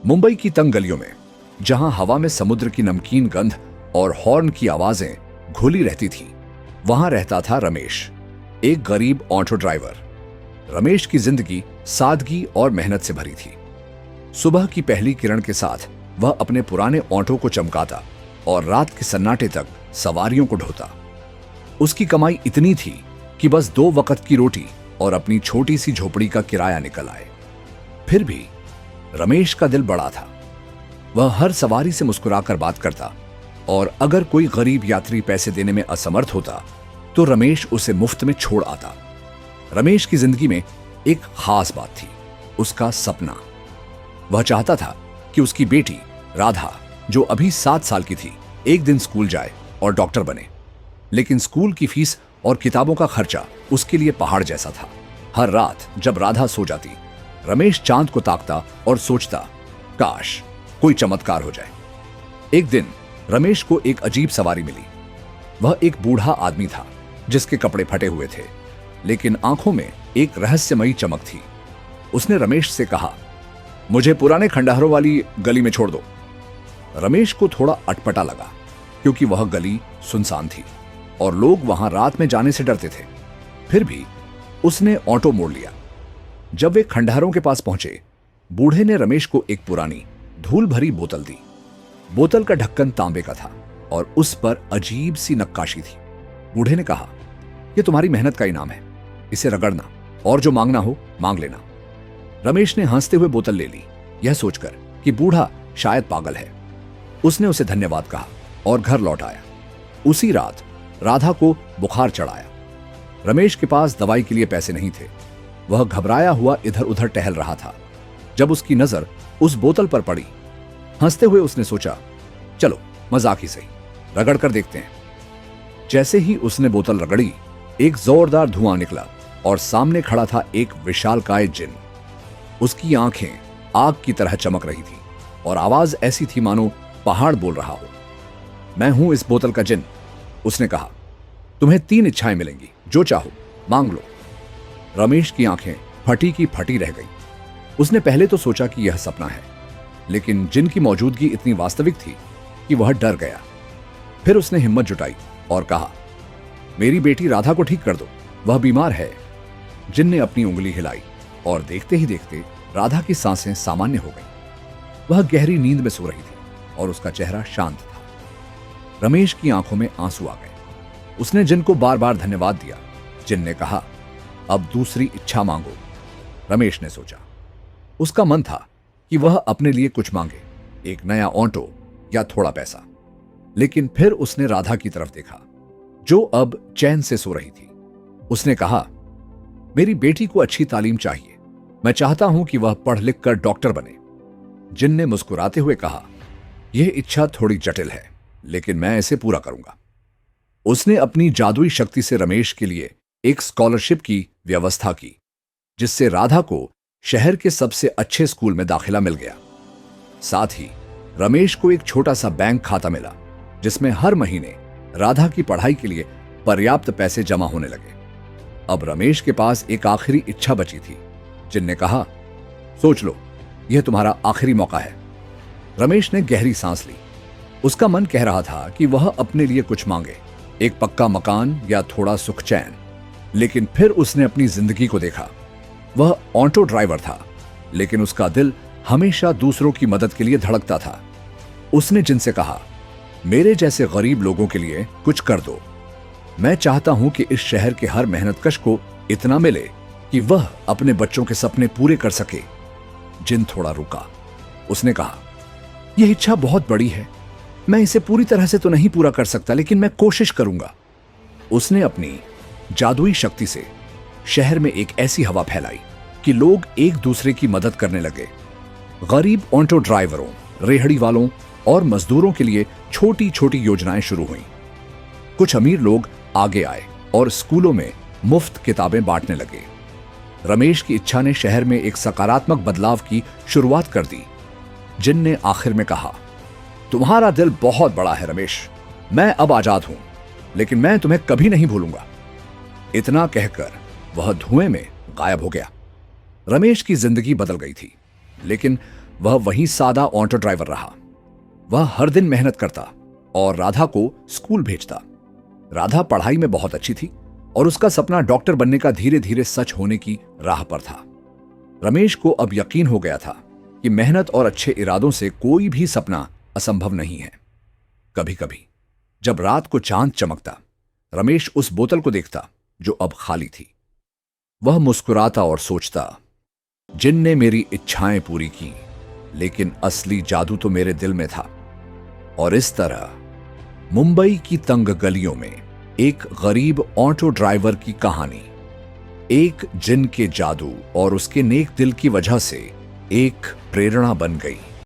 मुंबई की तंग गलियों में, जहां हवा में समुद्र की नमकीन गंध और हॉर्न की आवाजें घुली रहती थी, वहां रहता था रमेश, एक गरीब ऑटो ड्राइवर। रमेश की जिंदगी सादगी और मेहनत से भरी थी। सुबह की पहली किरण के साथ वह अपने पुराने ऑटो को चमकाता और रात के सन्नाटे तक सवारियों को ढोता। उसकी कमाई इतनी थी कि बस 2 वक्त की रोटी और अपनी छोटी सी झोपड़ी का किराया निकल आए। फिर भी रमेश का दिल बड़ा था। वह हर सवारी से मुस्कुराकर बात करता और अगर कोई गरीब यात्री पैसे देने में असमर्थ होता तो रमेश उसे मुफ्त में छोड़ आता। रमेश की जिंदगी में एक खास बात थी, उसका सपना। वह चाहता था कि उसकी बेटी राधा, जो अभी 7 साल की थी, एक दिन स्कूल जाए और डॉक्टर बने। लेकिन स्कूल की फीस और किताबों का खर्चा उसके लिए पहाड़ जैसा था। हर रात जब राधा सो जाती, रमेश चांद को ताकता और सोचता, काश कोई चमत्कार हो जाए। एक दिन रमेश को एक अजीब सवारी मिली। वह एक बूढ़ा आदमी था जिसके कपड़े फटे हुए थे, लेकिन आंखों में एक रहस्यमयी चमक थी। उसने रमेश से कहा, मुझे पुराने खंडहरों वाली गली में छोड़ दो। रमेश को थोड़ा अटपटा लगा, क्योंकि वह गली सुनसान थी और लोग वहां रात में जाने से डरते थे। फिर भी उसने ऑटो मोड़ लिया। जब वे खंडहरों के पास पहुंचे, बूढ़े ने रमेश को एक पुरानी धूल भरी बोतल दी। बोतल का ढक्कन तांबे का था और उस पर अजीब सी नक्काशी थी। बूढ़े ने कहा, यह तुम्हारी मेहनत का इनाम है, इसे रगड़ना और जो मांगना हो मांग लेना। रमेश ने हंसते हुए बोतल ले ली, यह सोचकर कि बूढ़ा शायद पागल है। उसने उसे धन्यवाद कहा और घर लौट आया। उसी रात राधा को बुखार चढ़ाया। रमेश के पास दवाई के लिए पैसे नहीं थे। वह घबराया हुआ इधर उधर टहल रहा था जब उसकी नजर उस बोतल पर पड़ी। हंसते हुए उसने सोचा, चलो मजाक ही सही, रगड़ कर देखते हैं। जैसे ही उसने बोतल रगड़ी, एक जोरदार धुआं निकला और सामने खड़ा था एक विशालकाय जिन। उसकी आंखें आग की तरह चमक रही थी और आवाज ऐसी थी मानो पहाड़ बोल रहा हो। मैं हूं इस बोतल का जिन, उसने कहा। तुम्हें 3 इच्छाएं मिलेंगी, जो चाहो मांग लो। रमेश की आंखें फटी की फटी रह गई। उसने पहले तो सोचा कि यह सपना है, लेकिन जिन की मौजूदगी इतनी वास्तविक थी कि वह डर गया। फिर उसने हिम्मत जुटाई और कहा, मेरी बेटी राधा को ठीक कर दो, वह बीमार है। जिन ने अपनी उंगली हिलाई और देखते ही देखते राधा की सांसें सामान्य हो गईं। वह गहरी नींद में सो रही थी और उसका चेहरा शांत था। रमेश की आंखों में आंसू आ गए। उसने जिन को बार बार धन्यवाद दिया। जिन ने कहा, अब दूसरी इच्छा मांगो। रमेश ने सोचा। उसका मन था कि वह अपने लिए कुछ मांगे, एक नया ऑटो या थोड़ा पैसा। लेकिन फिर उसने राधा की तरफ देखा, जो अब चैन से सो रही थी। उसने कहा, मेरी बेटी को अच्छी तालीम चाहिए। मैं चाहता हूं कि वह पढ़ लिख कर डॉक्टर बने। जिन ने मुस्कुराते हुए कहा, यह इच्छा थोड़ी जटिल है, लेकिन मैं इसे पूरा करूंगा। उसने अपनी जादुई शक्ति से रमेश के लिए एक स्कॉलरशिप की व्यवस्था की, जिससे राधा को शहर के सबसे अच्छे स्कूल में दाखिला मिल गया। साथ ही रमेश को एक छोटा सा बैंक खाता मिला, जिसमें हर महीने राधा की पढ़ाई के लिए पर्याप्त पैसे जमा होने लगे। अब रमेश के पास एक आखिरी इच्छा बची थी। जिनने कहा, सोच लो, यह तुम्हारा आखिरी मौका है। रमेश ने गहरी सांस ली। उसका मन कह रहा था कि वह अपने लिए कुछ मांगे, एक पक्का मकान या थोड़ा सुख चैन। लेकिन फिर उसने अपनी जिंदगी को देखा। वह ऑटो ड्राइवर था, लेकिन उसका दिल हमेशा दूसरों की मदद के लिए धड़कता था। उसने जिनसे कहा, मेरे जैसे गरीब लोगों के लिए कुछ कर दो। मैं चाहता हूं कि इस शहर के हर मेहनतकश को इतना मिले कि वह अपने बच्चों के सपने पूरे कर सके। जिन थोड़ा रुका। उसने कहा, यह इच्छा बहुत बड़ी है, मैं इसे पूरी तरह से तो नहीं पूरा कर सकता, लेकिन मैं कोशिश करूंगा। उसने अपनी जादुई शक्ति से शहर में एक ऐसी हवा फैलाई कि लोग एक दूसरे की मदद करने लगे। गरीब ऑटो ड्राइवरों, रेहड़ी वालों और मजदूरों के लिए छोटी छोटी योजनाएं शुरू हुईं। कुछ अमीर लोग आगे आए और स्कूलों में मुफ्त किताबें बांटने लगे। रमेश की इच्छा ने शहर में एक सकारात्मक बदलाव की शुरुआत कर दी। जिन ने आखिर में कहा, तुम्हारा दिल बहुत बड़ा है रमेश, मैं अब आजाद हूं, लेकिन मैं तुम्हें कभी नहीं भूलूंगा। इतना कहकर वह धुएं में गायब हो गया। रमेश की जिंदगी बदल गई थी, लेकिन वह वही सादा ऑटो ड्राइवर रहा। वह हर दिन मेहनत करता और राधा को स्कूल भेजता। राधा पढ़ाई में बहुत अच्छी थी और उसका सपना डॉक्टर बनने का धीरे धीरे सच होने की राह पर था। रमेश को अब यकीन हो गया था कि मेहनत और अच्छे इरादों से कोई भी सपना असंभव नहीं है। कभी कभी जब रात को चांद चमकता, रमेश उस बोतल को देखता जो अब खाली थी। वह मुस्कुराता और सोचता, जिन ने मेरी इच्छाएं पूरी की, लेकिन असली जादू तो मेरे दिल में था। और इस तरह मुंबई की तंग गलियों में एक गरीब ऑटो ड्राइवर की कहानी, एक जिन के जादू और उसके नेक दिल की वजह से एक प्रेरणा बन गई।